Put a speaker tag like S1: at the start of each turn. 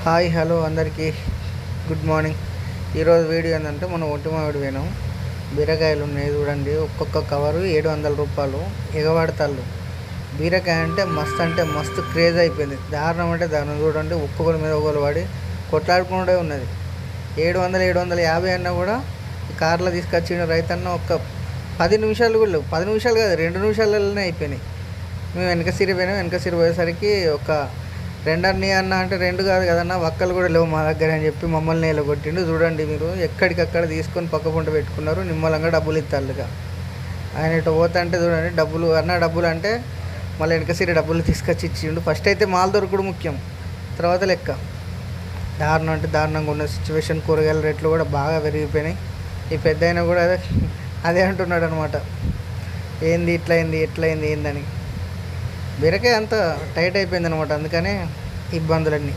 S1: Hi hello అందరికీ good morning. ఈరోజు video ఏంటంటే మనం ఒంటిమామిడి పోయినాం. బీరకాయలు ఉన్నాయి చూడండి, ఒక్కొక్క కవరు 700 రూపాయలు. ఎగబడతాళ్ళు. బీరకాయ అంటే మస్తు క్రేజ్ అయిపోయింది. దారుణం అంటే దారుణం. చూడండి, ఒక్కొక్కరి మీద ఒకరు పడి కొట్లాడుకుంటే ఉన్నది. 700 750 అన్నా కూడా ఈ కార్లో తీసుకొచ్చిన రైతన్న ఒక్క 10 నిమిషాలు కూడా లేవు. 10 నిమిషాలు కాదు, 2 నిమిషాలలోనే అయిపోయినాయి. మేము వెనక సిరి పోయేసరికి ఒక రెండన్నీ అన్న అంటే 2 కాదు కదన్నా, ఒక్కలు కూడా లేవు మా దగ్గర అని చెప్పి మమ్మల్ని కొట్టిండు. చూడండి, మీరు ఎక్కడికక్కడ తీసుకొని పక్క పంట పెట్టుకున్నారు. నిమ్మలంగా డబ్బులు ఇస్తారుగా. ఆయన ఇటు పోతుంటే చూడండి, డబ్బులు అంటే మళ్ళీ వెనకసిరి డబ్బులు తీసుకొచ్చి ఇచ్చిండు. ఫస్ట్ అయితే మాల్ దొరకడు ముఖ్యం, తర్వాత లెక్క. దారుణం అంటే దారుణంగా ఉన్న సిచ్యువేషన్. కూరగాయల రేట్లు కూడా బాగా పెరిగిపోయినాయి. ఈ పెద్ద అయినా కూడా అదే అంటున్నాడు అనమాట, ఏంది ఎట్లయింది ఏందని. బీరకాయ అంతా టైట్ అయిపోయింది అనమాట, అందుకనే ఇబ్బందులన్నీ.